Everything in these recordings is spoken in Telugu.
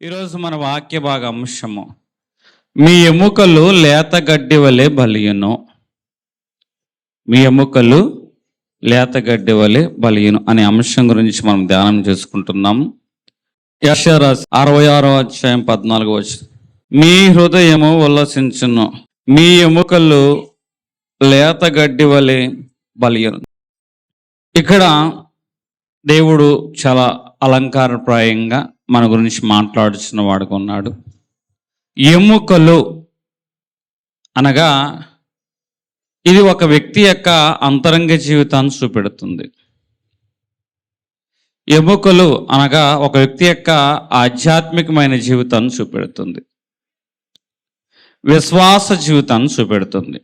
ఈరోజు మన వాక్య భాగ అంశము, మీ ఎముకలు లేత గడ్డి వలె బలియును. మీ ఎముకలు లేత గడ్డి వలె బలియును అనే అంశం గురించి మనం ధ్యానం చేసుకుంటున్నాము. యెషయా 66వ అధ్యాయం 14వ వచనం, మీ హృదయము ఉల్లసించును, మీ ఎముకలు లేత గడ్డి వలె బలియును. ఇక్కడ దేవుడు చాలా అలంకారప్రాయంగా మన గురించి మాట్లాడుచున్న వాడుగా ఉన్నాడు. ఎముకలు అనగా ఇది ఒక వ్యక్తి యొక్క అంతరంగ జీవితాన్ని చూపెడుతుంది. ఎముకలు అనగా ఒక వ్యక్తి యొక్క ఆధ్యాత్మికమైన జీవితాన్ని చూపెడుతుంది, విశ్వాస జీవితాన్ని చూపెడుతుంది.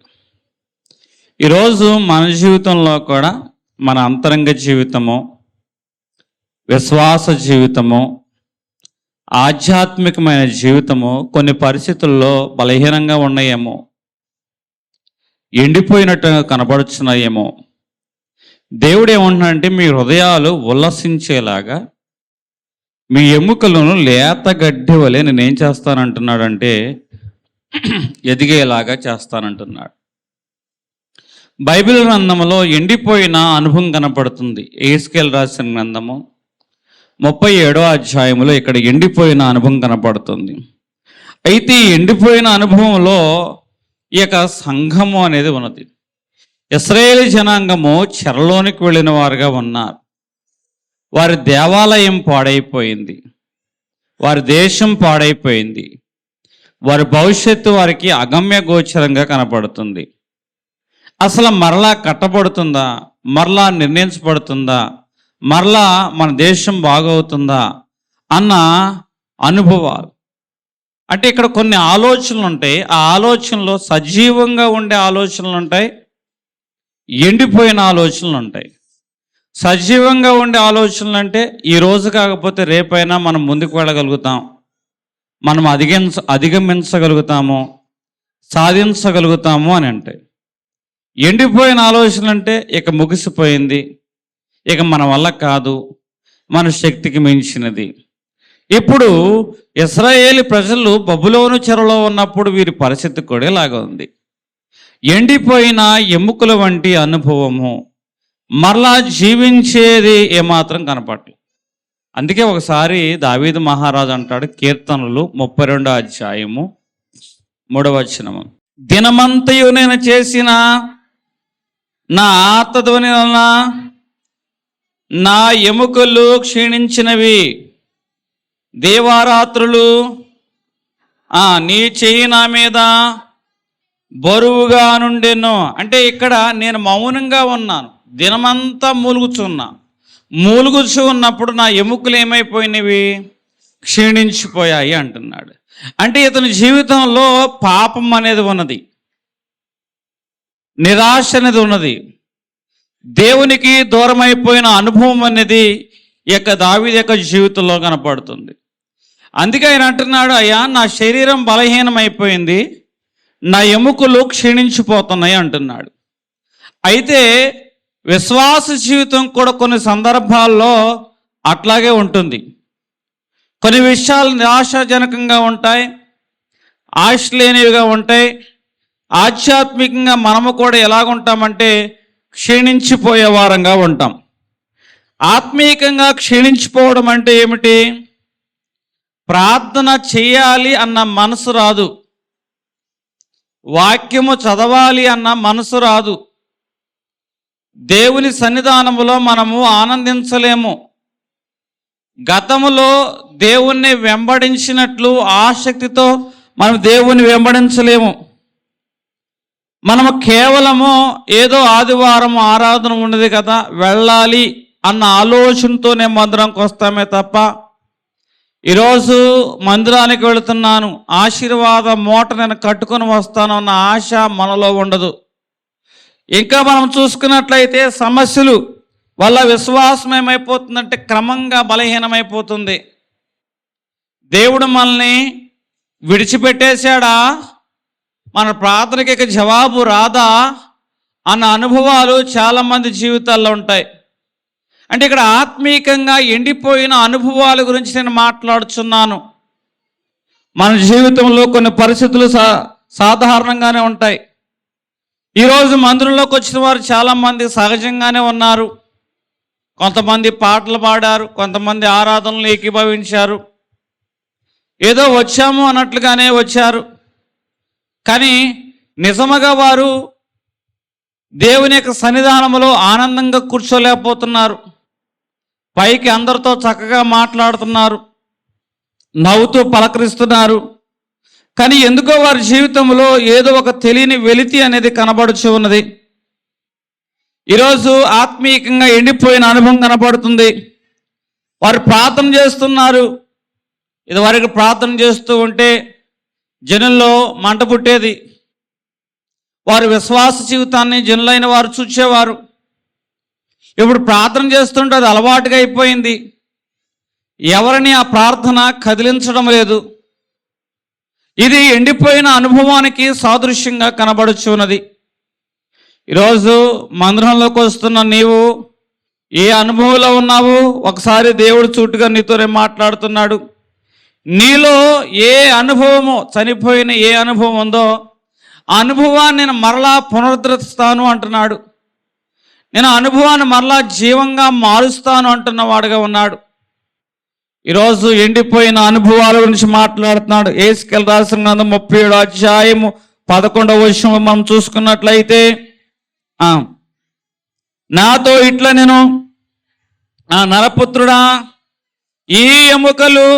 ఈరోజు మన జీవితంలో కూడా మన అంతరంగ జీవితము, విశ్వాస జీవితము, ఆధ్యాత్మికమైన జీవితము కొన్ని పరిస్థితుల్లో బలహీనంగా ఉన్నాయేమో, ఎండిపోయినట్టుగా కనబడుచున్నాయేమో. దేవుడు ఏమంటున్నాడంటే, మీ హృదయాలు ఉల్లసించేలాగా, మీ ఎముకలను లేత గడ్డి వలె నేనేం చేస్తానంటున్నాడంటే ఎదిగేలాగా చేస్తానంటున్నాడు. బైబిల్ గ్రంథంలో ఎండిపోయిన అనుభవం కనపడుతుంది. యెహెజ్కేలు రాసిన గ్రంథము 37వ అధ్యాయంలో ఇక్కడ ఎండిపోయిన అనుభవం కనపడుతుంది. అయితే ఈ ఎండిపోయిన అనుభవంలో ఈ యొక్క సంఘము అనేది ఉన్నది. ఇశ్రాయేలు జనాంగము చెరలోనికి వెళ్ళిన వారుగా ఉన్నారు. వారి దేవాలయం పాడైపోయింది, వారి దేశం పాడైపోయింది, వారి భవిష్యత్తు వారికి అగమ్య గోచరంగా కనపడుతుంది. అసలు మరలా కట్టబడుతుందా, మరలా నిర్ణయించబడుతుందా, మరలా మన దేశం బాగవుతుందా అన్న అనుభవాలు. అంటే ఇక్కడ కొన్ని ఆలోచనలు ఉంటాయి. ఆ ఆలోచనలో సజీవంగా ఉండే ఆలోచనలు ఉంటాయి, ఎండిపోయిన ఆలోచనలు ఉంటాయి. సజీవంగా ఉండే ఆలోచనలు అంటే ఈ రోజు కాకపోతే రేపైనా మనం ముందుకు వెళ్ళగలుగుతాం, మనం అధిగమించగలుగుతాము, సాధించగలుగుతాము అని అంటాయి. ఎండిపోయిన ఆలోచనలు అంటే ఇక ముగిసిపోయింది, ఇక మన వల్ల కాదు, మన శక్తికి మించినది. ఇప్పుడు ఇశ్రాయేలు ప్రజలు బబులోను చెరలో ఉన్నప్పుడు వీరి పరిస్థితి కూడా ఇలాగా ఉంది. ఎండిపోయిన ఎముకల వంటి అనుభవము, మరలా జీవించేది ఏమాత్రం కనపడలేదు. అందుకే ఒకసారి దావీదు మహారాజు అంటాడు, కీర్తనలు 32వ అధ్యాయము 3వ వచనము, దినమంతయు నేను చేసిన నా ఆర్తధ్వని వలన నా ఎముకలు క్షీణించినవి, దేవారాత్రులు నీ చెయ్యి నా మీద బరువుగా నుండెను. అంటే ఇక్కడ నేను మౌనంగా ఉన్నాను, దినమంతా మూలుగుచు ఉన్నప్పుడు నా ఎముకలు ఏమైపోయినవి, క్షీణించిపోయాయి అంటున్నాడు. అంటే ఇతని జీవితంలో పాపం అనేది ఉన్నది, నిరాశ అనేది ఉన్నది, దేవునికి దూరం అయిపోయిన అనుభవం అనేది ఈ యొక్క దావీదు యొక్క జీవితంలో కనపడుతుంది. అందుకే ఆయన అంటున్నాడు, అయ్యా నా శరీరం బలహీనమైపోయింది, నా ఎముకలు క్షీణించిపోతున్నాయి అంటున్నాడు. అయితే విశ్వాస జీవితం కూడా కొన్ని సందర్భాల్లో అట్లాగే ఉంటుంది. కొన్ని విషయాలు నిరాశాజనకంగా ఉంటాయి, ఆశ లేనివిగా ఉంటాయి. ఆధ్యాత్మికంగా మనము కూడా ఎలాగుంటామంటే క్షీణించిపోయే వారంగా ఉంటాం. ఆత్మీయంగా క్షీణించిపోవడం అంటే ఏమిటి? ప్రార్థన చేయాలి అన్న మనసు రాదు, వాక్యము చదవాలి అన్న మనసు రాదు, దేవుని సన్నిధానములో మనము ఆనందించలేము, గతములో దేవుణ్ణి వెంబడించినట్లు ఆసక్తితో మనం దేవుణ్ణి వెంబడించలేము. మనము కేవలము ఏదో ఆదివారం ఆరాధన ఉన్నది కదా, వెళ్ళాలి అన్న ఆలోచనతోనే మందిరానికి వస్తామే తప్ప, ఈరోజు మందిరానికి వెళుతున్నాను, ఆశీర్వాద మూట నేను కట్టుకొని వస్తాను అన్న ఆశ మనలో ఉండదు. ఇంకా మనం చూసుకున్నట్లయితే సమస్యలు వల్ల విశ్వాసం ఏమైపోతుందంటే క్రమంగా బలహీనమైపోతుంది. దేవుడు మనల్ని విడిచిపెట్టేశాడా, మన ప్రార్థనకి ఇక జవాబు రాదా అన్న అనుభవాలు చాలామంది జీవితాల్లో ఉంటాయి. అంటే ఇక్కడ ఆత్మీయంగా ఎండిపోయిన అనుభవాల గురించి నేను మాట్లాడుచున్నాను. మన జీవితంలో కొన్ని పరిస్థితులు సాధారణంగానే ఉంటాయి. ఈరోజు మందిరంలోకి వచ్చిన వారు చాలామంది సహజంగానే ఉన్నారు. కొంతమంది పాటలు పాడారు, కొంతమంది ఆరాధనలు ఏకీభవించారు, ఏదో వచ్చాము అన్నట్లుగానే వచ్చారు. కానీ నిజముగా వారు దేవుని యొక్క సన్నిధానంలో ఆనందంగా కూర్చోలేకపోతున్నారు. పైకి అందరితో చక్కగా మాట్లాడుతున్నారు, నవ్వుతూ పలకరిస్తున్నారు. కానీ ఎందుకో వారి జీవితంలో ఏదో ఒక తెలియని వెలితి అనేది కనబడుచు ఉన్నది. ఈరోజు ఆత్మీయంగా ఎండిపోయిన అనుభవం కనబడుతుంది. వారు ప్రార్థన చేస్తున్నారు. ఇదివరకు ప్రార్థన చేస్తూ ఉంటే జనుల్లో మంట పుట్టేది. వారి విశ్వాస జీవితాన్ని జనులైన వారు చూసేవారు. ఇప్పుడు ప్రార్థన చేస్తుంటే అది అలవాటుగా అయిపోయింది. ఎవరిని ఆ ప్రార్థన కదిలించడం లేదు. ఇది ఎండిపోయిన అనుభవానికి సాదృశ్యంగా కనబడుచున్నది. ఈరోజు మందిరంలోకి వస్తున్న నీవు ఏ అనుభవంలో ఉన్నావు? ఒకసారి దేవుడు చూటుగా నీతోనే మాట్లాడుతున్నాడు. నీలో ఏ అనుభవమో, చనిపోయిన ఏ అనుభవం ఉందో ఆ అనుభవాన్ని నేను మరలా పునరుద్ధరిస్తాను అంటున్నాడు. నేను అనుభవాన్ని మరలా జీవంగా మారుస్తాను అంటున్నవాడుగా ఉన్నాడు. ఈరోజు ఎండిపోయిన అనుభవాల గురించి మాట్లాడుతున్నాడు. యేసుకేలు రాసిన గ్రంథం 37వ అధ్యాయము 11వ వచనం మనం చూసుకున్నట్లయితే, నాతో ఇట్లా నేను నరపుత్రుడా, ఈ ఎముకలు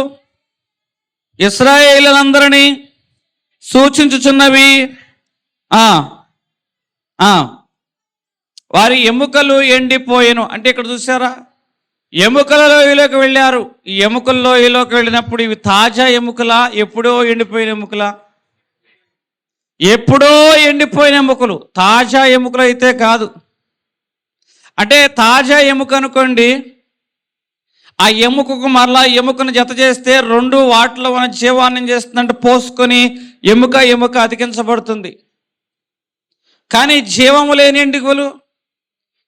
ఇశ్రాయేలులందరినీ సూచించుచున్నవి. వారి ఎముకలు ఎండిపోయెను అంటే ఇక్కడ చూసారా, ఎముకల లోయలోకి వెళ్ళారు. ఈ ఎముకల లోయలోకి వెళ్ళినప్పుడు ఇవి తాజా ఎముకలా, ఎప్పుడో ఎండిపోయిన ఎముకలా? ఎప్పుడో ఎండిపోయిన ఎముకలు, తాజా ఎముకలు అయితే కాదు. అంటే తాజా ఎముక అనుకోండి, ఆ ఎముకకు మరలా ఎముకను జత చేస్తే రెండు వాటిలో ఉన్న జీవాన్ని చేస్తుందంటే పోసుకొని ఎముక అతికించబడుతుంది. కానీ జీవము లేని ఎండికలు,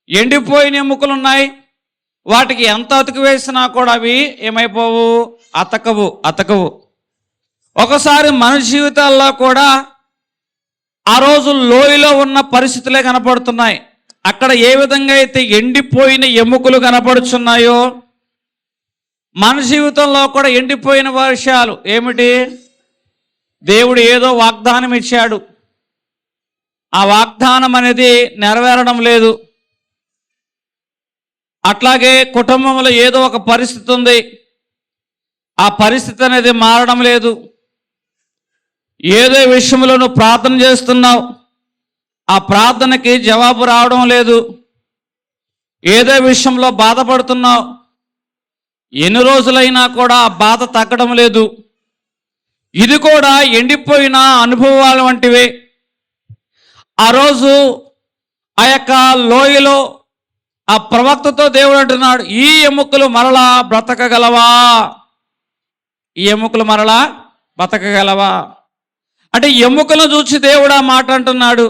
ఎండిపోయిన ఎముకలు ఉన్నాయి. వాటికి ఎంత అతుకు వేసినా కూడా అవి ఏమైపోవు? అతకవు. ఒకసారి మన జీవితాల్లో కూడా ఆ రోజు లోయలో ఉన్న పరిస్థితులే కనపడుతున్నాయి. అక్కడ ఏ విధంగా అయితే ఎండిపోయిన ఎముకలు కనపడుచున్నాయో మన జీవితంలో కూడా ఎండిపోయిన విషయాలు ఏమిటి? దేవుడు ఏదో వాగ్దానం ఇచ్చాడు, ఆ వాగ్దానం అనేది నెరవేరడం లేదు. అట్లాగే కుటుంబంలో ఏదో ఒక పరిస్థితి ఉంది, ఆ పరిస్థితి అనేది మారడం లేదు. ఏదో విషయంలో నువ్వు ప్రార్థన చేస్తున్నావు, ఆ ప్రార్థనకి జవాబు రావడం లేదు. ఏదో విషయంలో బాధపడుతున్నావు, ఎన్ని రోజులైనా కూడా ఆ బాధ తగ్గడం లేదు. ఇది కూడా ఎండిపోయిన అనుభవాలు వంటివే. ఆ రోజు ఆ యొక్క లోయలో ఆ ప్రవక్తతో దేవుడు అంటున్నాడు, ఈ ఎముకలు మరలా బ్రతకగలవా? ఈ ఎముకలు మరలా బ్రతకగలవా? అంటే ఎముకలను చూసి దేవుడు ఆ మాట అంటున్నాడు.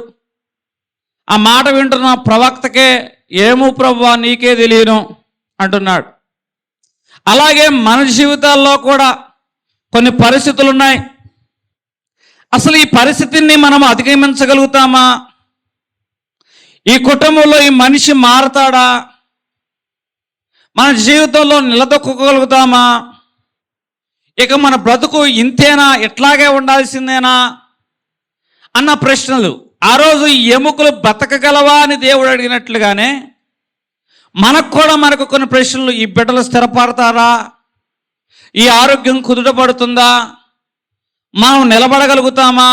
ఆ మాట వింటున్న ప్రవక్తకే, ఏమో ప్రభువా నీకే తెలియను అంటున్నాడు. అలాగే మన జీవితాల్లో కూడా కొన్ని పరిస్థితులు ఉన్నాయి. అసలు ఈ పరిస్థితిని మనం అధిగమించగలుగుతామా? ఈ కుటుంబంలో ఈ మనిషి మారతాడా? మన జీవితంలో నిలదొక్కగలుగుతామా? ఇక మన బ్రతుకు ఇంతేనా, ఇట్లాగే ఉండాల్సిందేనా అన్న ప్రశ్నలు. ఆ రోజు ఈ ఎముకలు బ్రతకగలవా అని దేవుడు అడిగినట్లుగానే మనకు కొన్ని ప్రశ్నలు. ఈ బిడ్డలు స్థిరపడతారా? ఈ ఆరోగ్యం కుదుటపడుతుందా? మనం నిలబడగలుగుతామా?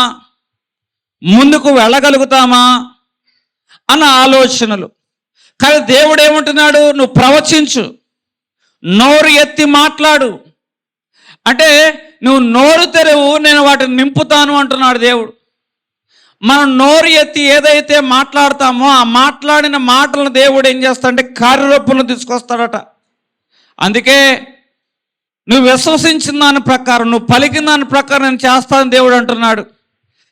ముందుకు వెళ్ళగలుగుతామా అన్న ఆలోచనలు. కానీ దేవుడు ఏమంటున్నాడు? నువ్వు ప్రవచించు, నోరు ఎత్తి మాట్లాడు. అంటే నువ్వు నోరు తెరువు, నేను వాటిని నింపుతాను అంటున్నాడు దేవుడు. మనం నోరు ఎత్తి ఏదైతే మాట్లాడతామో ఆ మాట్లాడిన మాటలను దేవుడు ఏం చేస్తాడంటే కార్యరూపంలో తీసుకొస్తాడట. అందుకే నువ్వు విశ్వసించిన దాని ప్రకారం, నువ్వు పలికిన దాని ప్రకారం నేను చేస్తానని దేవుడు అంటున్నాడు.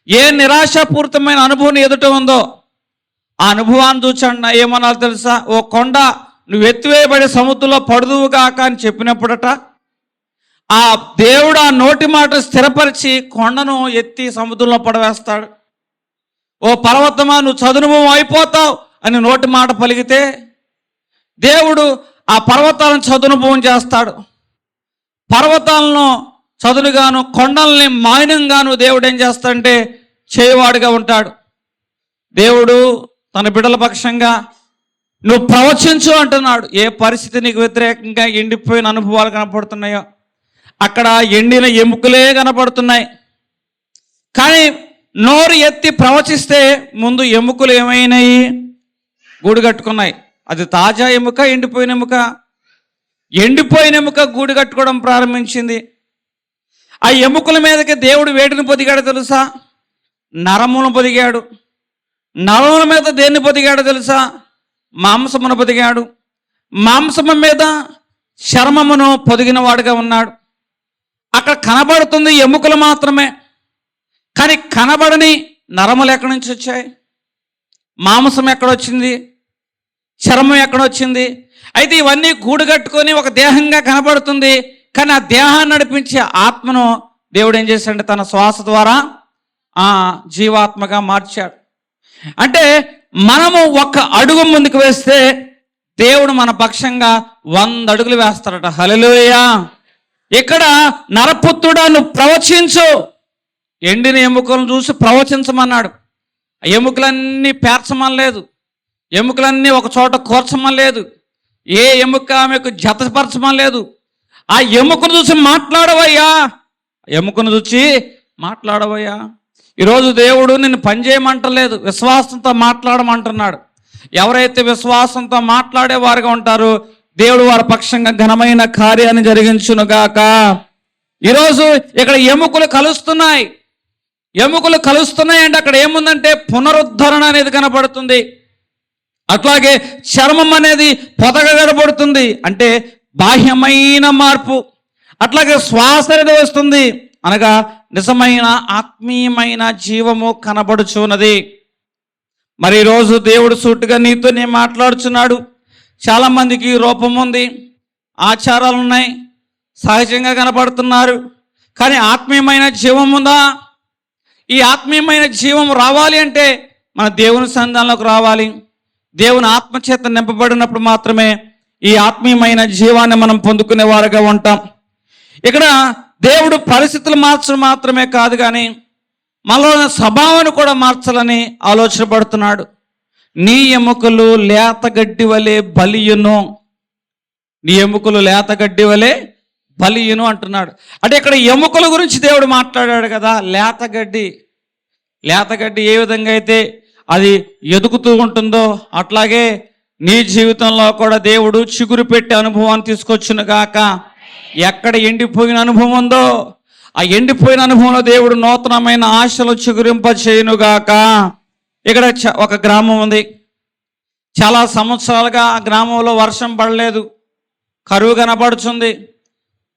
ఏ నిరాశాపూరితమైన అనుభవం ఎదుట ఉందో ఆ అనుభవాన్ని చూచండి. ఏమన్నా తెలుసా? ఓ కొండ నువ్వు ఎత్తివేయబడి సముద్రంలో పడుదువుగాక అని చెప్పినప్పుడట ఆ దేవుడు ఆ నోటి మాట స్థిరపరిచి కొండను ఎత్తి సముద్రంలో పడవేస్తాడు. ఓ పర్వతమా, నువ్వు చదునుభవం అయిపోతావు అని నోటి మాట పలికితే దేవుడు ఆ పర్వతాలను చదునుభవం చేస్తాడు. పర్వతాలను చదునుగాను, కొండల్ని మాయనంగాను దేవుడు ఏం చేస్తాడంటే చేయవాడుగా ఉంటాడు. దేవుడు తన బిడ్డల పక్షంగా నువ్వు ప్రవచించు అంటున్నాడు. ఏ పరిస్థితి నీకు వ్యతిరేకంగా ఎండిపోయిన అనుభవాలు కనపడుతున్నాయో, అక్కడ ఎండిన ఎముకలే కనపడుతున్నాయి. కానీ నోరు ఎత్తి ప్రవచిస్తే ముందు ఎముకలు ఏమైనాయి? గూడు కట్టుకున్నాయి. అది తాజా ఎముక, ఎండిపోయిన ఎముక? ఎండిపోయిన ఎముక గూడు కట్టుకోవడం ప్రారంభించింది. ఆ ఎముకల మీదకి దేవుడు వేటిని పొదిగాడు తెలుసా? నరమును పొదిగాడు. నరముల మీద దేన్ని పొదిగాడు తెలుసా? మాంసమును పొదిగాడు. మాంసము మీద చర్మమును పొదిగిన వాడుగా ఉన్నాడు. అక్కడ కనబడుతుంది ఎముకలు మాత్రమే, కానీ కనబడని నరములు ఎక్కడి నుంచి వచ్చాయి? మాంసం ఎక్కడొచ్చింది? చర్మం ఎక్కడొచ్చింది? అయితే ఇవన్నీ గూడు కట్టుకొని ఒక దేహంగా కనబడుతుంది, కానీ ఆ దేహాన్ని నడిపించే ఆత్మను దేవుడు ఏం చేశాడంటే తన శ్వాస ద్వారా జీవాత్మగా మార్చాడు. అంటే మనము ఒక అడుగు ముందుకు వేస్తే దేవుడు మన పక్షంగా 100 అడుగులు వేస్తాడట. హల్లెలూయా. ఇక్కడ నరపుత్రుడా, నువ్వు ప్రవచించు. ఎండిన ఎముకలను చూసి ప్రవచించమన్నాడు. ఎముకలన్నీ పేర్చమనలేదు, ఎముకలన్నీ ఒక చోట కూర్చమనలేదు, ఏ ఎముక ఆమెకు జతపరచమనలేదు. ఆ ఎముకను చూసి మాట్లాడవయ్యా, ఎముకను చూసి మాట్లాడవయ్యా. ఈరోజు దేవుడు నిన్ను పనిచేయమంటలేదు, విశ్వాసంతో మాట్లాడమంటున్నాడు. ఎవరైతే విశ్వాసంతో మాట్లాడేవారుగా ఉంటారో దేవుడు వారి పక్షంగా ఘనమైన కార్యాన్ని జరిగించునుగాక. ఈరోజు ఇక్కడ ఎముకలు కలుస్తున్నాయి. ఎముకలు కలుస్తున్నాయి అంటే అక్కడ ఏముందంటే పునరుద్ధరణ అనేది కనపడుతుంది. అట్లాగే చర్మం అనేది పొదగా కనబడుతుంది, అంటే బాహ్యమైన మార్పు. అట్లాగే శ్వాస అనేది వస్తుంది, అనగా నిజమైన ఆత్మీయమైన జీవము కనబడుచున్నది. మరి ఈరోజు దేవుడు సూటిగా నీతోనే మాట్లాడుచున్నాడు. చాలామందికి రూపం ఉంది, ఆచారాలు ఉన్నాయి, సహజంగా కనబడుతున్నారు, కానీ ఆత్మీయమైన జీవం ఉందా? ఈ ఆత్మీయమైన జీవం రావాలి అంటే మన దేవుని సన్నిధానంలోకి రావాలి. దేవుని ఆత్మచేత నింపబడినప్పుడు మాత్రమే ఈ ఆత్మీయమైన జీవాన్ని మనం పొందుకునే వారుగా ఉంటాం. ఇక్కడ దేవుడు పరిస్థితులు మార్చడం మాత్రమే కాదు, కానీ మనలో స్వభావాన్ని కూడా మార్చాలని ఆలోచన పడుతున్నాడు. నీ ఎముకలు లేత గడ్డి వలె బలియును, నీ ఎముకలు లేత గడ్డి వలె బలియును అంటున్నాడు. అంటే ఇక్కడ ఎముకల గురించి దేవుడు మాట్లాడాడు కదా. లేత గడ్డి ఏ విధంగా అయితే అది ఎదుగుతూ ఉంటుందో అట్లాగే నీ జీవితంలో కూడా దేవుడు చిగురు పెట్టే అనుభవాన్ని తీసుకొచ్చును గాక. ఎక్కడ ఎండిపోయిన అనుభవం ఉందో ఆ ఎండిపోయిన అనుభవంలో దేవుడు నూతనమైన ఆశలు చిగురింప చేయునుగాక. ఇక్కడ ఒక గ్రామం ఉంది. చాలా సంవత్సరాలుగా ఆ గ్రామంలో వర్షం పడలేదు, కరువు కనపడుతుంది,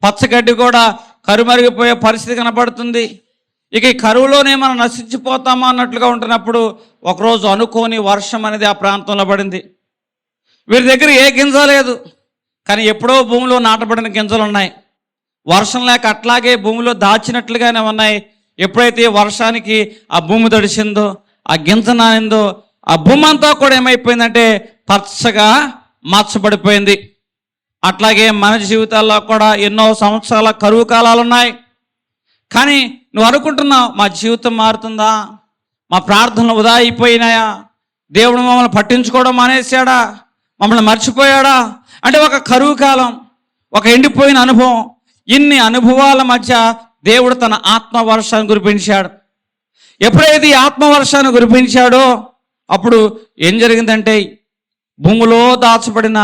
పచ్చగడ్డి కూడా కరుమరిగిపోయే పరిస్థితి కనపడుతుంది. ఇక ఈ కరువులోనే మనం నశించిపోతామా అన్నట్లుగా ఉంటున్నప్పుడు ఒకరోజు అనుకోని వర్షం అనేది ఆ ప్రాంతంలో పడింది. వీరి దగ్గర ఏ గింజ లేదు, కానీ ఎప్పుడో భూమిలో నాటబడిన గింజలు ఉన్నాయి. వర్షం లేక అట్లాగే భూమిలో దాచినట్లుగానే ఉన్నాయి. ఎప్పుడైతే వర్షానికి ఆ భూమి తడిసిందో, ఆ గింజ నానిందో, ఆ భూమి అంతా కూడా ఏమైపోయిందంటే పచ్చగా మార్చబడిపోయింది. అట్లాగే మన జీవితాల్లో కూడా ఎన్నో సంవత్సరాల కరువు కాలాలు ఉన్నాయి. కానీ నువ్వు అనుకుంటున్నావు, మా జీవితం మారుతుందా, మా ప్రార్థనలు వృధా అయిపోయినాయా, దేవుడు మమ్మల్ని పట్టించుకోవడం మానేశాడా, మమ్మల్ని మర్చిపోయాడా అంటే ఒక కరువు కాలం, ఒక ఎండిపోయిన అనుభవం. ఇన్ని అనుభవాల మధ్య దేవుడు తన ఆత్మవర్షాన్ని కురిపించాడు. ఎప్పుడైతే ఈ ఆత్మవర్షాన్ని కురిపించాడో అప్పుడు ఏం జరిగిందంటే భూమిలో దాచబడిన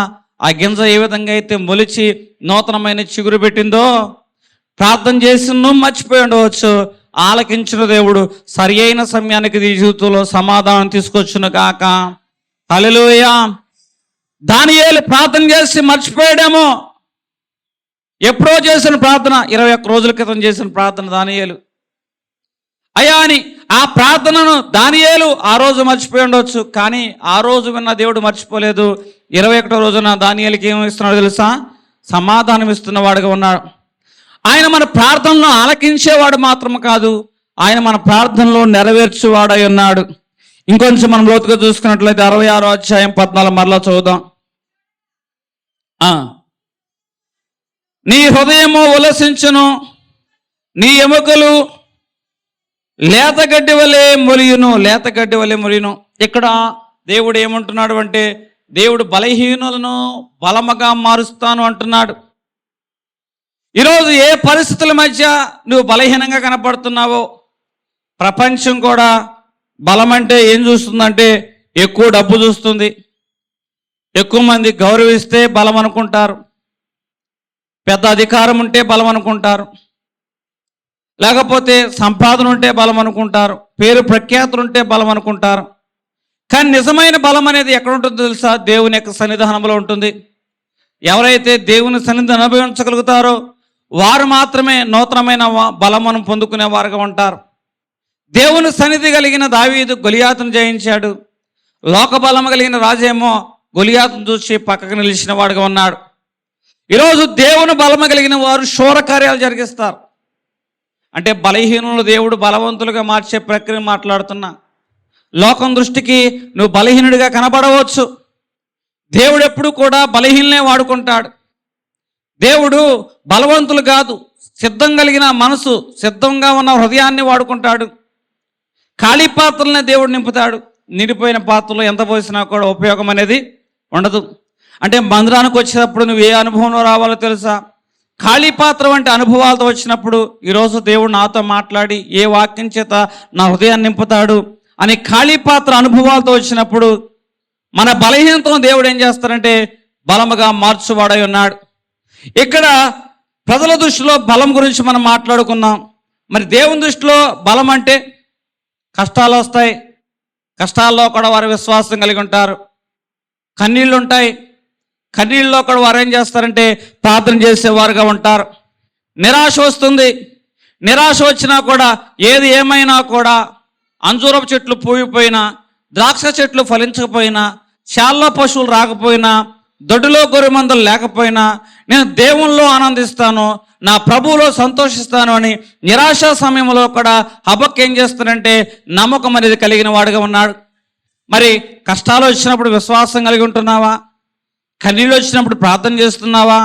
ఆ గింజ ఏ విధంగా అయితే మొలిచి నూతనమైన చిగురు పెట్టిందో, ప్రార్థన చేసి నువ్వు మర్చిపోయి ఉండవచ్చు, ఆలకించిన దేవుడు సరి అయిన సమయానికి నీ జీవితంలో సమాధానం తీసుకొచ్చును గాక. హల్లెలూయా. దానియేలు ప్రార్థన చేసి మర్చిపోయాడేమో, ఎప్పుడో చేసిన ప్రార్థన, 21 రోజుల క్రితం చేసిన ప్రార్థన దానియేలు అయ్యా అని. ఆ ప్రార్థనను దానియేలు ఆ రోజు మర్చిపోయి ఉండవచ్చు, కానీ ఆ రోజు విన్న దేవుడు మర్చిపోలేదు. 21వ రోజున దానియేలుకి ఏమి ఇస్తున్నాడు తెలుసా? సమాధానం ఇస్తున్న వాడుగా ఉన్నాడు. ఆయన మన ప్రార్థనలో ఆలకించేవాడు మాత్రం కాదు, ఆయన మన ప్రార్థనలో నెరవేర్చేవాడై ఉన్నాడు. ఇంకొంచెం మనం లోతుగా చూసుకున్నట్లయితే 66వ అధ్యాయం 14 మరలా చదువుదాం. నీ హృదయము ఉల్లసించును, నీ ఎముకలు లేతగడ్డి వలె మొలియును, లేతగడ్డి వలె మొలియును. ఇక్కడ దేవుడు ఏమంటున్నాడు అంటే, దేవుడు బలహీనులను బలముగా మారుస్తాను అంటున్నాడు. ఈరోజు ఏ పరిస్థితుల మధ్య నువ్వు బలహీనంగా కనపడుతున్నావో, ప్రపంచం కూడా బలం అంటే ఏం చూస్తుందంటే ఎక్కువ డబ్బు చూస్తుంది, ఎక్కువ మంది గౌరవిస్తే బలం అనుకుంటారు, పెద్ద అధికారం ఉంటే బలం అనుకుంటారు, లేకపోతే సంపాదన ఉంటే బలం అనుకుంటారు, పేరు ప్రఖ్యాతులు ఉంటే బలం అనుకుంటారు. కానీ నిజమైన బలం అనేది ఎక్కడ ఉంటుందో తెలుసా? దేవుని యొక్క సన్నిధానంలో ఉంటుంది. ఎవరైతే దేవుని సన్నిధిని అనుభవించగలుగుతారో వారు మాత్రమే నూతనమైన బలమును పొందుకునే వారుగా ఉంటారు. దేవుని సన్నిధి కలిగిన దావీదు గొలియాతును జయించాడు. లోక బలము కలిగిన రాజేమో గొలియాతును చూసి పక్కకు నిలిచిన వాడుగా ఉన్నాడు. ఈరోజు దేవుని బలము కలిగిన వారు శూర కార్యాలు జరిగిస్తారు. అంటే బలహీనులు దేవుడు బలవంతులుగా మార్చే ప్రక్రియ మాట్లాడుతున్నా. లోకం దృష్టికి నువ్వు బలహీనుడిగా కనబడవచ్చు. దేవుడు ఎప్పుడు కూడా బలహీనలే వాడుకుంటాడు. దేవుడు బలవంతులు కాదు, సిద్ధం కలిగిన మనసు, సిద్ధంగా ఉన్న హృదయాన్ని వాడుకుంటాడు. ఖాళీ పాత్రలనే దేవుడు నింపుతాడు. నిండిపోయిన పాత్రలో ఎంత పోసినా కూడా ఉపయోగం అనేది ఉండదు. అంటే మందిరానికి వచ్చేటప్పుడు నువ్వు ఏ అనుభవంలో రావాలో తెలుసా? ఖాళీ పాత్ర వంటి అనుభవాలతో వచ్చినప్పుడు ఈరోజు దేవుడు నాతో మాట్లాడి ఏ వాక్యం చేత నా హృదయాన్ని నింపుతాడు అని ఖాళీ పాత్ర అనుభవాలతో వచ్చినప్పుడు మన బలహీనతను దేవుడు ఏం చేస్తారంటే బలముగా మార్చువాడై ఉన్నాడు. ఇక్కడ ప్రజల దృష్టిలో బలం గురించి మనం మాట్లాడుకున్నాం. మరి దేవుని దృష్టిలో బలం అంటే కష్టాలు వస్తాయి, కష్టాల్లో కూడా వారు విశ్వాసం కలిగి ఉంటారు. కన్నీళ్ళు ఉంటాయి, కన్నీళ్ళలో కూడా వారు ఏం చేస్తారంటే ప్రార్థన చేసేవారుగా ఉంటారు. నిరాశ వస్తుంది, నిరాశ వచ్చినా కూడా ఏది ఏమైనా కూడా అంజూరపు చెట్లు పూయిపోయినా, ద్రాక్ష చెట్లు ఫలించకపోయినా, శాల్లో పశువులు రాకపోయినా, దొడ్డులో గొర్రె మందలు లేకపోయినా నేను దేవుల్లో ఆనందిస్తాను, నా ప్రభువులో సంతోషిస్తాను అని నిరాశ సమయంలో కూడా హబక్కు ఏం చేస్తానంటే నమ్మకం అనేది కలిగిన వాడుగా ఉన్నాడు. మరి కష్టాలు వచ్చినప్పుడు విశ్వాసం కలిగి ఉంటున్నావా? కన్నీళ్ళు వచ్చినప్పుడు ప్రార్థన చేస్తున్నావా?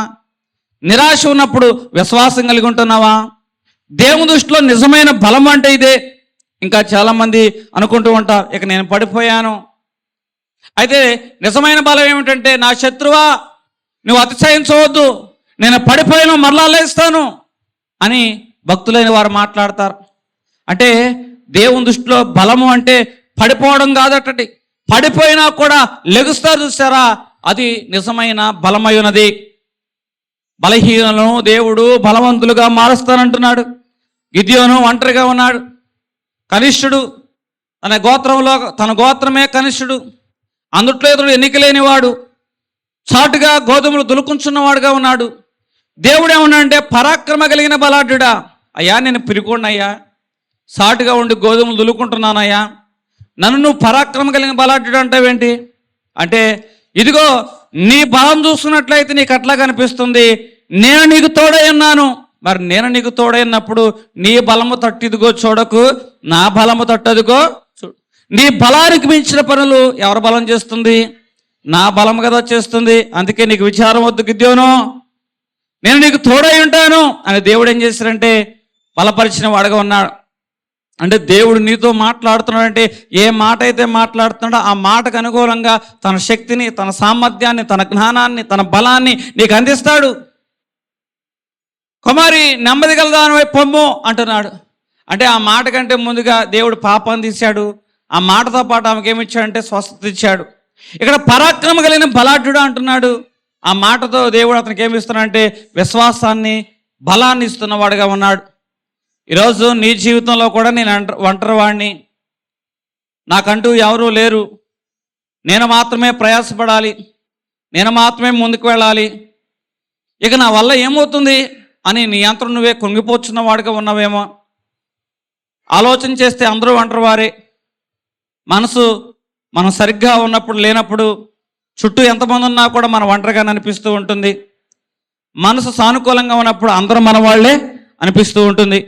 నిరాశ ఉన్నప్పుడు విశ్వాసం కలిగి ఉంటున్నావా? దేవుని దృష్టిలో నిజమైన బలం అంటే ఇదే. ఇంకా చాలామంది అనుకుంటూ ఉంటారు, ఇక నేను పడిపోయాను. అయితే నిజమైన బలం ఏమిటంటే, నా శత్రువా నువ్వు అతిశయించవద్దు, నేను పడిపోయాను మరలా లేస్తాను అని భక్తులైన వారు మాట్లాడతారు. అంటే దేవుని దృష్టిలో బలము అంటే పడిపోవడం కాదటండి, పడిపోయినా కూడా లెగుస్తారు చూసారా, అది నిజమైన బలమై ఉన్నది. బలహీనలను దేవుడు బలవంతులుగా మారుస్తానంటున్నాడు. గిద్యోను ఒంటరిగా ఉన్నాడు, కనిష్ఠుడు, తన గోత్రమే కనిష్ఠుడు, అందుట్లో ఇతడు ఎన్నికలేనివాడు, చాటుగా గోధుమలు దులుకుంటున్నవాడుగా ఉన్నాడు. దేవుడు ఏమన్నాడంటే పరాక్రమ కలిగిన బలాఢ్యుడా, అయ్యా నేను పిరికోడినయ్యా, సాటుగా ఉండి గోధుమలు దులుకుంటున్నానయ్యా, నన్ను నువ్వు పరాక్రమ కలిగిన బలాఢ్యుడు అంటావేంటి అంటే, ఇదిగో నీ బలం చూస్తున్నట్లయితే నీకు అట్లా కనిపిస్తుంది, నేను నీకు తోడై ఉన్నాను. మరి నేను నీకు తోడైనప్పుడు నీ బలము తట్టిదిగో చూడకు, నా బలము తట్టదుగో చూడు. నీ బలానికి మించిన పనులు ఎవరి బలం చేస్తుంది? నా బలం కదా చేస్తుంది. అందుకే నీకు విచారం వద్దు గిద్యోను, నేను నీకు తోడై ఉంటాను అని దేవుడు ఏం చేశారంటే బలపరిచిన వాడుగా ఉన్నాడు. అంటే దేవుడు నీతో మాట్లాడుతున్నాడంటే ఏ మాట అయితే మాట్లాడుతున్నాడో ఆ మాటకు అనుకూలంగా తన శక్తిని, తన సామర్థ్యాన్ని, తన జ్ఞానాన్ని, తన బలాన్ని నీకు అందిస్తాడు. కుమారి నెమ్మది గలదాని వైపు పొమ్ము అంటున్నాడు. అంటే ఆ మాట కంటే ముందుగా దేవుడు పాపాన్ని తీశాడు, ఆ మాటతో పాటు ఆమెకి ఏమిచ్చాడంటే స్వస్థత ఇచ్చాడు. ఇక్కడ పరాక్రమ కలిగిన బలాఢ్యుడు అంటున్నాడు. ఆ మాటతో దేవుడు అతనికి ఏమిస్తున్నాడంటే విశ్వాసాన్ని, బలాన్ని ఇస్తున్నవాడుగా ఉన్నాడు. ఈరోజు నీ జీవితంలో కూడా నేను ఒంటరి వాడిని, నాకంటూ ఎవరూ లేరు, నేను మాత్రమే ప్రయాసపడాలి, నేను మాత్రమే ముందుకు వెళ్ళాలి, ఇక నా వల్ల ఏమవుతుంది అని నీ యంత్రం నువ్వే కుంగిపోతున్న వాడుగా ఉన్నావేమో. ఆలోచన చేస్తే అందరూ ఒంటరి వారే. మనసు మనం సరిగ్గా ఉన్నప్పుడు లేనప్పుడు చుట్టూ ఎంతమంది ఉన్నా కూడా మనం ఒంటరిగా అనిపిస్తూ ఉంటుంది. మనసు సానుకూలంగా ఉన్నప్పుడు అందరూ మన వాళ్ళే అనిపిస్తూ ఉంటుంది.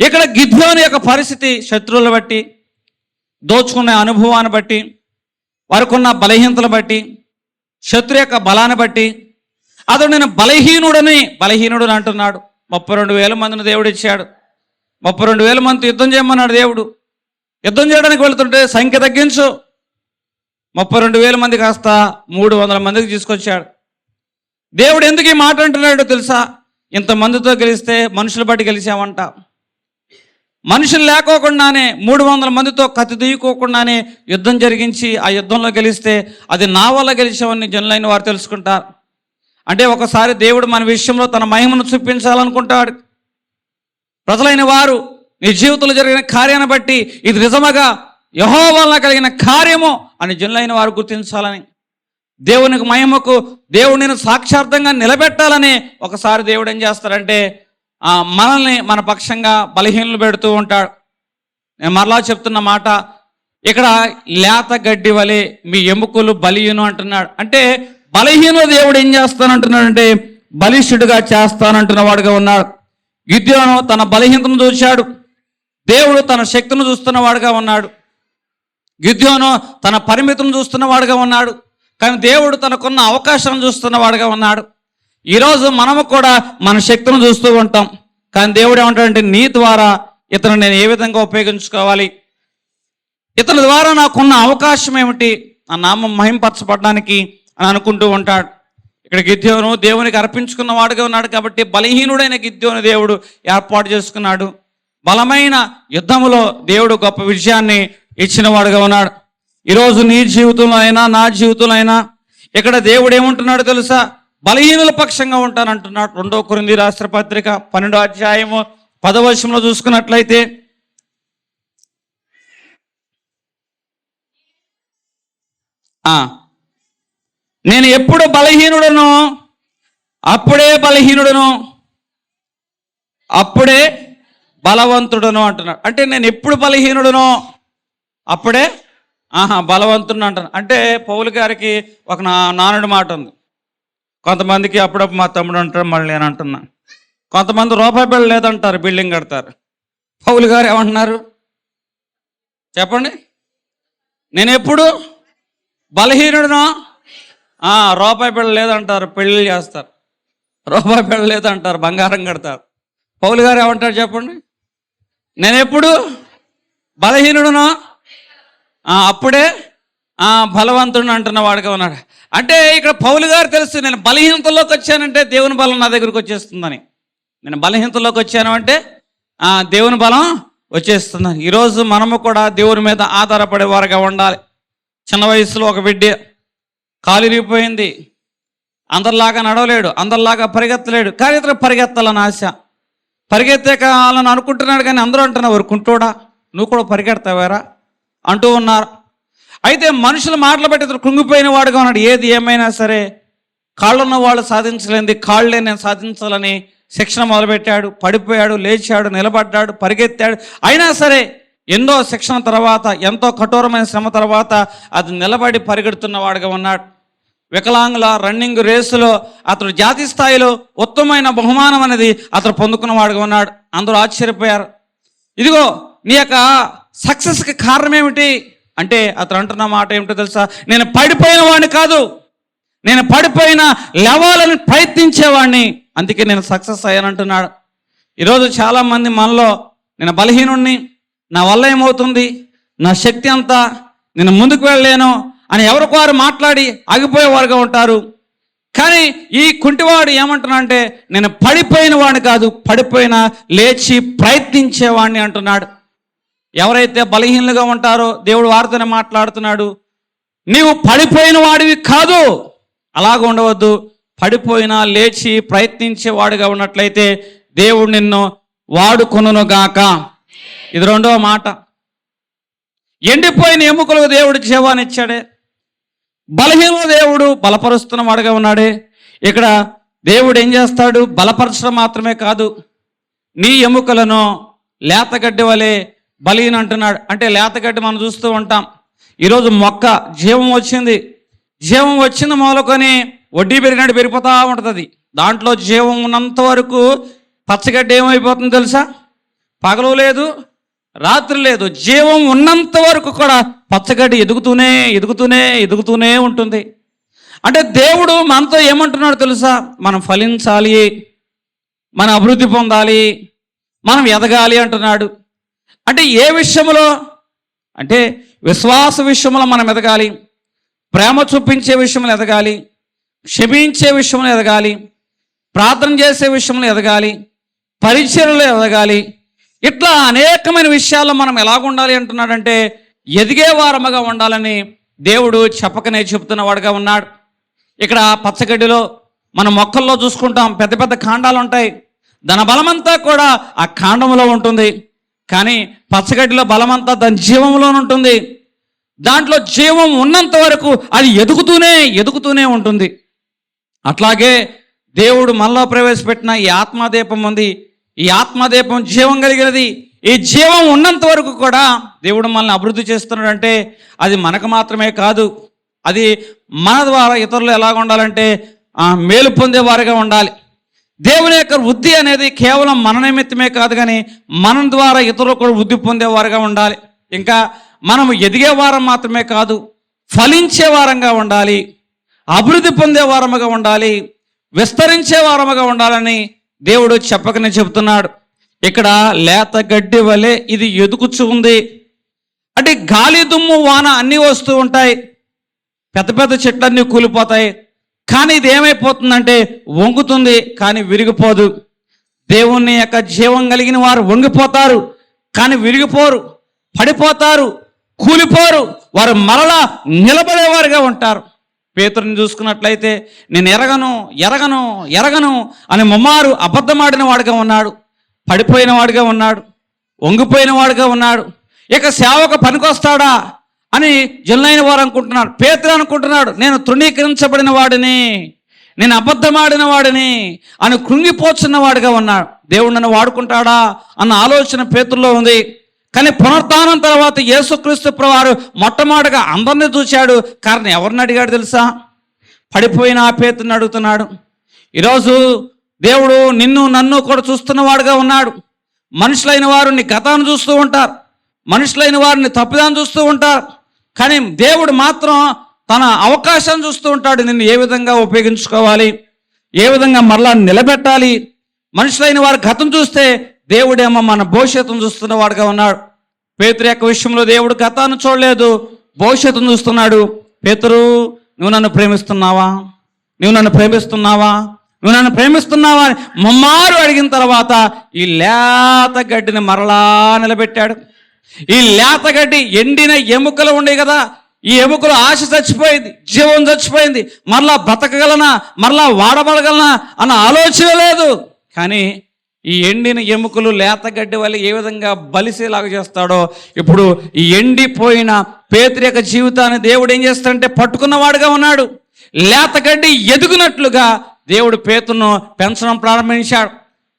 ఇక్కడ గిద్యోను యొక్క పరిస్థితి శత్రువులను బట్టి, దోచుకునే అనుభవాన్ని బట్టి, వారికి ఉన్న బలహీనతలు బట్టి, శత్రు యొక్క బలాన్ని బట్టి అతడు నేను బలహీనుడు అంటున్నాడు. 32,000 మందిని దేవుడు ఇచ్చాడు. 32,000 మంది యుద్ధం చేయమన్నాడు దేవుడు. యుద్ధం చేయడానికి వెళుతుంటే సంఖ్య తగ్గించు, 32,000 మంది కాస్త 300 మందికి తీసుకొచ్చాడు. దేవుడు ఎందుకు ఈ మాట అంటున్నాడో తెలుసా? ఇంతమందితో గెలిస్తే మనుషులు బట్టి గెలిచామంట. మనుషులు లేకోకుండానే 300 మందితో కత్తి దియ్యుకోకుండానే యుద్ధం జరిగించి ఆ యుద్ధంలో గెలిస్తే అది నా వల్ల గెలిచామని జనులైన వారు తెలుసుకుంటారు. అంటే ఒకసారి దేవుడు మన విషయంలో తన మహిమను చూపించాలనుకుంటాడు. ప్రజలైన వారు నీ జీవితంలో జరిగిన కార్యాన్ని బట్టి ఇది నిజముగా యెహోవా వలన కలిగిన కార్యము అని జనులైన వారు గుర్తించాలని, దేవునికి మహిమకు దేవుడిని సాక్షార్థంగా నిలబెట్టాలని ఒకసారి దేవుడు ఏం చేస్తాడంటే మనల్ని మన పక్షంగా బలహీనలు పెడుతూ ఉంటాడు. నేను మరలా చెప్తున్న మాట, ఇక్కడ లేత గడ్డి వలె మీ ఎముకలు బలియును అంటున్నాడు. అంటే బలహీన దేవుడు ఏం చేస్తానంటున్నాడంటే బలిష్ఠుడిగా చేస్తానంటున్న వాడుగా ఉన్నాడు. గిద్యోను తన బలహీనతను చూశాడు, దేవుడు తన శక్తిని చూస్తున్న వాడుగా ఉన్నాడు. గిద్యోను తన పరిమితిని చూస్తున్న వాడుగా ఉన్నాడు, కానీ దేవుడు తనకున్న అవకాశాలను చూస్తున్న వాడుగా ఉన్నాడు. ఈరోజు మనము కూడా మన శక్తిని చూస్తూ ఉంటాం, కానీ దేవుడు ఏమంటాడంటే నీ ద్వారా ఇతను నేను ఏ విధంగా ఉపయోగించుకోవాలి, ఇతని ద్వారా నాకున్న అవకాశం ఏమిటి, ఆ నామం మహింపరచబడడానికి అని అనుకుంటూ ఉంటాడు. ఇక్కడ గిద్యోను దేవునికి అర్పించుకున్న వాడుగా ఉన్నాడు కాబట్టి బలహీనుడైన గిద్యోను దేవుడు ఏర్పాటు చేసుకున్నాడు. బలమైన యుద్ధములో దేవుడు గొప్ప విజయాన్ని ఇచ్చిన వాడుగా ఉన్నాడు. ఈరోజు నీ జీవితంలో అయినా నా జీవితంలో అయినా ఇక్కడ దేవుడు ఏమంటున్నాడు తెలుసా? బలహీనుల పక్షంగా ఉంటానంటున్నాడు. 2 కొరింథీ రాసిన పత్రిక 12వ అధ్యాయము 10వ వచనంలో చూసుకున్నట్లయితే, నేను ఎప్పుడు బలహీనుడను అప్పుడే బలవంతుడను అంటున్నాడు. అంటే నేను ఎప్పుడు బలహీనుడనో అప్పుడే బలవంతుడు అంటాను. అంటే పౌలు గారికి ఒక నానుడి మాట ఉంది. కొంతమందికి అప్పుడప్పుడు మా తమ్ముడు అంటాడు, మళ్ళీ నేను అంటున్నా. కొంతమంది రూపాయి బిళ్ళ లేదంటారు, బిల్డింగ్ కడతారు. పౌలు గారు ఏమంటున్నారు చెప్పండి? నేను ఎప్పుడు బలహీనుడునో, రూపాయి బిళ్ళ లేదంటారు, పెళ్ళిళ్ళు చేస్తారు. రూపాయి బిళ్ళ లేదంటారు, బంగారం కడతారు. పౌలు గారు ఏమంటారు చెప్పండి? నేను ఎప్పుడు బలహీనుడునో అప్పుడే బలవంతుడు అంటున్న వాడుగా ఉన్నాడు. అంటే ఇక్కడ పౌలు గారు తెలుసు, నేను బలహీనతలోకి వచ్చానంటే దేవుని బలం నా దగ్గరికి వచ్చేస్తుందని. నేను బలహీనతలోకి వచ్చాను అంటే దేవుని బలం వచ్చేస్తుందని. ఈరోజు మనము కూడా దేవుని మీద ఆధారపడే వారుగా ఉండాలి. చిన్న వయసులో ఒక బిడ్డ కాలు ఇరిగిపోయింది, అందరిలాగా నడవలేడు, అందరిలాగా పరిగెత్తలేడు, కానీ ఇతను పరిగెత్తాలని ఆశ, పరిగెత్తేకాలని అనుకుంటున్నాడు. కానీ అందరూ అంటున్నారు, కుంటోడా నువ్వు కూడా పరిగెడతావారా అంటూ ఉన్నారు. అయితే మనుషుల మాటలు బట్టి ఇతను కృంగిపోయిన వాడుగా ఉన్నాడు. ఏది ఏమైనా సరే కాళ్ళున్న వాళ్ళు సాధించలేంది కాళ్ళే నేను సాధించాలని శిక్షణ మొదలుపెట్టాడు. పడిపోయాడు, లేచాడు, నిలబడ్డాడు, పరిగెత్తాడు. అయినా సరే ఎన్నో శిక్షణ తర్వాత, ఎంతో కఠోరమైన శ్రమ తర్వాత అది నిలబడి పరిగెడుతున్న వాడుగా ఉన్నాడు. వికలాంగుల రన్నింగ్ రేసులో అతడు జాతీయ స్థాయిలో ఉత్తమమైన బహుమానం అనేది అతడు పొందుకున్న వాడుగా ఉన్నాడు. అందరూ ఆశ్చర్యపోయారు. ఇదిగో నీ యొక్క సక్సెస్కి కారణం ఏమిటి అంటే అతను అంటున్న మాట ఏమిటో తెలుసా? నేను పడిపోయిన వాడిని కాదు, నేను పడిపోయిన లేవాలని ప్రయత్నించేవాడిని, అందుకే నేను సక్సెస్ అయ్యానంటున్నాడు. ఈరోజు చాలామంది మనలో నేను బలహీనుణ్ణి, నా వల్ల ఏమవుతుంది, నా శక్తి అంతా, నేను ముందుకు వెళ్ళలేను అని ఎవరికి వారు మాట్లాడి ఆగిపోయేవారుగా ఉంటారు. కానీ ఈ కుంటివాడు ఏమంటున్నా అంటే నేను పడిపోయిన వాడిని కాదు, పడిపోయిన లేచి ప్రయత్నించేవాడిని అంటున్నాడు. ఎవరైతే బలహీనులుగా ఉంటారో దేవుడు వారితోనే మాట్లాడుతున్నాడు. నీవు పడిపోయిన వాడివి కాదు, అలాగ ఉండవద్దు. పడిపోయినా లేచి ప్రయత్నించేవాడుగా ఉన్నట్లయితే దేవుడు నిన్ను వాడుకొనును గాక. ఇది 2వ మాట. ఎండిపోయిన ఎముకలకు దేవుడు జీవాన్ని ఇచ్చాడే, బలహీన దేవుడు బలపరుస్తున్న వాడుగా ఉన్నాడే. ఇక్కడ దేవుడు ఏం చేస్తాడు? బలపరచడం మాత్రమే కాదు, నీ ఎముకలను లేతగడ్డి వలె బలహీన అంటున్నాడు. అంటే లేతగడ్డి మనం చూస్తూ ఉంటాం. ఈరోజు మొక్క జీవం వచ్చింది మొదలుకొని వడ్డీ పెరిగినట్టు పెరిగిపోతూ ఉంటుంది. దాంట్లో జీవం ఉన్నంత వరకు పచ్చగడ్డి ఏమైపోతుందో తెలుసా? పగలు లేదు, రాత్రి లేదు, జీవం ఉన్నంత వరకు కూడా పచ్చగడ్డి ఎదుగుతూనే ఉంటుంది. అంటే దేవుడు మనతో ఏమంటున్నాడు తెలుసా? మనం ఫలించాలి, మనం అభివృద్ధి పొందాలి, మనం ఎదగాలి అంటున్నాడు. అంటే ఏ విషయంలో అంటే విశ్వాస విషయంలో మనం ఎదగాలి, ప్రేమ చూపించే విషయంలో ఎదగాలి, క్షమించే విషయంలో ఎదగాలి, ప్రార్థన చేసే విషయంలో ఎదగాలి, పరిచర్యలో ఎదగాలి. ఇట్లా అనేకమైన విషయాల్లో మనం ఎలాగుండాలి అంటున్నాడంటే ఎదిగే వారముగా ఉండాలని దేవుడు చెప్పకనే చెప్తున్నవాడుగా ఉన్నాడు. ఇక్కడ పచ్చగడ్డిలో మన మొక్కల్లో చూసుకుంటాం, పెద్ద పెద్ద కాండాలు ఉంటాయి, దాని బలమంతా కూడా ఆ కాండంలో ఉంటుంది. కానీ పచ్చగడ్డిలో బలమంతా దాని జీవంలో ఉంటుంది. దాంట్లో జీవం ఉన్నంత వరకు అది ఎదుగుతూనే ఉంటుంది. అట్లాగే దేవుడు మనలో ప్రవేశపెట్టిన ఈ ఆత్మదీపం ఉంది. ఈ ఆత్మదీపం జీవం కలిగినది. ఈ జీవం ఉన్నంత వరకు కూడా దేవుడు మనల్ని అభివృద్ధి చేస్తున్నాడంటే అది మనకు మాత్రమే కాదు, అది మన ద్వారా ఇతరులు ఎలాగ ఉండాలంటే మేలు పొందేవారుగా ఉండాలి. దేవుని యొక్క వృద్ధి అనేది కేవలం మన నిమిత్తమే కాదు, కానీ మన ద్వారా ఇతరులు కూడా వృద్ధి పొందేవారుగా ఉండాలి. ఇంకా మనం ఎదిగే వారం మాత్రమే కాదు, ఫలించే వారంగా ఉండాలి, అభివృద్ధి పొందే వారముగా ఉండాలి, విస్తరించే వారముగా ఉండాలని దేవుడు చెప్పకనే చెబుతున్నాడు. ఇక్కడ లేత గడ్డి వలె ఇది ఎదుగుచూ ఉంది. అంటే గాలి దుమ్ము వాన అన్నీ వస్తూ ఉంటాయి, పెద్ద పెద్ద చెట్లన్నీ కూలిపోతాయి, కానీ ఇది ఏమైపోతుందంటే వంగుతుంది, కానీ విరిగిపోదు. దేవుని యొక్క జీవం కలిగిన వారు వంగిపోతారు, కానీ విరిగిపోరు, పడిపోతారు, కూలిపోరు, వారు మరలా నిలబడేవారుగా ఉంటారు. పేతురుని చూసుకున్నట్లయితే నేను ఎరగను అని ముమ్మారు అబద్ధమాడిన వాడుగా ఉన్నాడు, పడిపోయిన వాడుగా ఉన్నాడు, వంగిపోయిన వాడుగా ఉన్నాడు. ఇక సేవక పనికొస్తాడా అని జనులైన వారు అనుకుంటున్నారు. పేతురు అనుకుంటున్నాడు, నేను తృణీకరించబడిన వాడిని, నేను అబద్ధమాడిన వాడిని అని కృంగిపోతున్న వాడిగా ఉన్నాడు. దేవుడు నన్ను వాడుకుంటాడా అన్న ఆలోచన పేతురులో ఉంది. కానీ పునరుత్థానం తర్వాత యేసుక్రీస్తు ప్రభువారు మొట్టమొదటిగా అందరినీ చూశాడు. కారణం ఎవరిని అడిగాడు తెలుసా? పడిపోయిన ఆ పేతురుని అడుగుతున్నాడు. ఈరోజు దేవుడు నిన్ను నన్ను కూడా చూస్తున్నవాడుగా ఉన్నాడు. మనుషులైన వారు నీ గతాన్ని చూస్తూ ఉంటారు, మనుషులైన వారిని తప్పిదాన్ని చూస్తూ ఉంటారు, కానీ దేవుడు మాత్రం తన అవకాశాన్ని చూస్తూ ఉంటాడు. నిన్ను ఏ విధంగా ఉపయోగించుకోవాలి, ఏ విధంగా మరలా నిలబెట్టాలి. మనుషులైన వారి గతం చూస్తే దేవుడేమో మన భవిష్యత్తును చూస్తున్నవాడుగా ఉన్నాడు. పేతురు యొక్క విషయంలో దేవుడు గతాన్ని చూడలేదు, భవిష్యత్తును చూస్తున్నాడు. పేతురు, నువ్వు నన్ను ప్రేమిస్తున్నావా, నువ్వు నన్ను ప్రేమిస్తున్నావా, నువ్వు నన్ను ప్రేమిస్తున్నావా అని ముమ్మారు అడిగిన తర్వాత ఈ లేత గడ్డిని మరలా నిలబెట్టాడు. ఈ లేత గడ్డి ఎండిన ఎముకలు ఉండే కదా, ఈ ఎముకలు ఆశ చచ్చిపోయింది, జీవం చచ్చిపోయింది, మరలా బ్రతకగలనా, మరలా వాడబడగలనా అన్న ఆలోచన లేదు. కానీ ఈ ఎండిన ఎముకలు లేత గడ్డి వల్ల ఏ విధంగా బలిసేలాగా చేస్తాడో, ఇప్పుడు ఈ ఎండిపోయిన పేతురు యొక్క జీవితాన్ని దేవుడు ఏం చేస్తాడంటే పట్టుకున్నవాడుగా ఉన్నాడు. లేత గడ్డి ఎదుగునట్లుగా దేవుడు పేతురును పెంచడం ప్రారంభించాడు.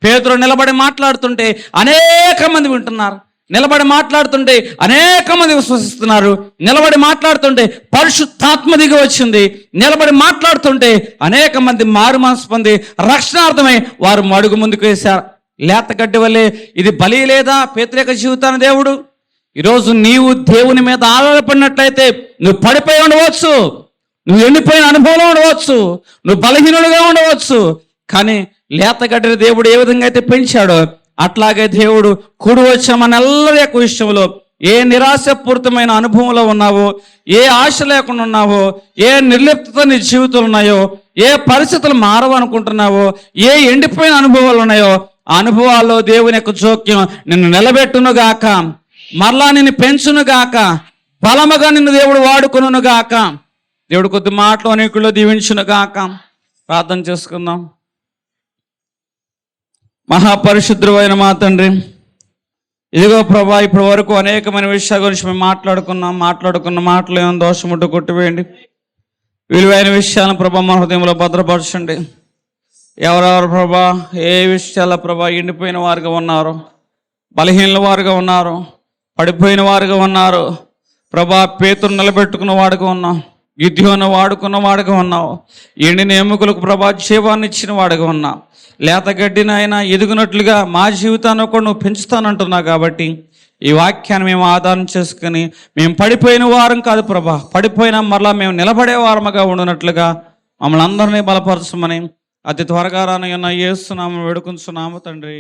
పేతురు నిలబడి మాట్లాడుతుంటే అనేక మంది వింటున్నారు, నిలబడి మాట్లాడుతుంటే అనేక మంది విశ్వసిస్తున్నారు, నిలబడి మాట్లాడుతుంటే పరిశుద్ధాత్మ దిగి వచ్చింది, నిలబడి మాట్లాడుతుంటే అనేక మంది మారు మనసు పొంది రక్షణార్థమై వారు అడుగు ముందుకు వేశారు. లేత గడ్డి వల్లే ఇది బలి లేదా పేతురు యొక్క జీవితాన్ని దేవుడు? ఈరోజు నీవు దేవుని మీద ఆధారపడినట్లయితే నువ్వు పడిపోయి ఉండవచ్చు, నువ్వు ఎండిపోయిన అనుభవంలో ఉండవచ్చు, నువ్వు బలహీనుడుగా ఉండవచ్చు, కానీ లేత గడ్డిని దేవుడు ఏ విధంగా అయితే పెంచాడో అట్లాగే దేవుడు కూడి వచ్చే మనెల్లరి యొక్క విషయంలో ఏ నిరాశపూరితమైన అనుభవంలో ఉన్నావో, ఏ ఆశ లేకుండా ఉన్నావో, ఏ నిర్లిప్తత నీ జీవితంలో ఉన్నాయో, ఏ పరిస్థితులు మారవనుకుంటున్నావో, ఏ ఎండిపోయిన అనుభవాలు ఉన్నాయో ఆ అనుభవాల్లో దేవుని యొక్క జోక్యం నిన్ను నిలబెట్టునుగాక, మరలా నిన్ను పెంచునుగాక, బలముగా నిన్ను దేవుడు వాడుకొనుగాక. దేవుడు కొద్ది మాటలు అనేకుల్లో దీవించునుగాక. ప్రార్థన చేసుకుందాం. మహాపరిశుద్ధుడైన మా తండ్రి, ఇదిగో ప్రభా, ఇప్పటి వరకు అనేకమైన విషయాల గురించి మేము మాట్లాడుకున్న మాటలు ఏమైనా దోషముట్టు కొట్టివేయండి. విలువైన విషయాలను ప్రభా మన హృదయంలో భద్రపరచండి. ఎవరెవరు ప్రభా ఏ విషయాల ప్రభా ఎండిపోయిన వారుగా ఉన్నారు, బలహీనల వారుగా ఉన్నారు, పడిపోయిన వారుగా ఉన్నారు ప్రభా, పేతురు నిలబెట్టుకున్న వాడుగా ఉన్నాం. గిద్యోను వాడుకున్న వాడుగా ఉన్నావు. ఎండిన ఎముకలకు ప్రభా జీవాన్ని ఇచ్చిన వాడుగా ఉన్నావు. లేత గడ్డిని అయినా ఎదుగునట్లుగా మా జీవితాన్ని కూడా నువ్వు పెంచుతానంటున్నావు. కాబట్టి ఈ వాక్యాన్ని మేము ఆధారం చేసుకుని మేము పడిపోయిన వారం కాదు ప్రభా, పడిపోయినా మరలా మేము నిలబడే వారముగా ఉండునట్లుగా మమ్మల్ని అందరినీ బలపరచమని అతి త్వరగా రానయ్యున్న యేసు నామమున వేడుకొంచున్నాము తండ్రి.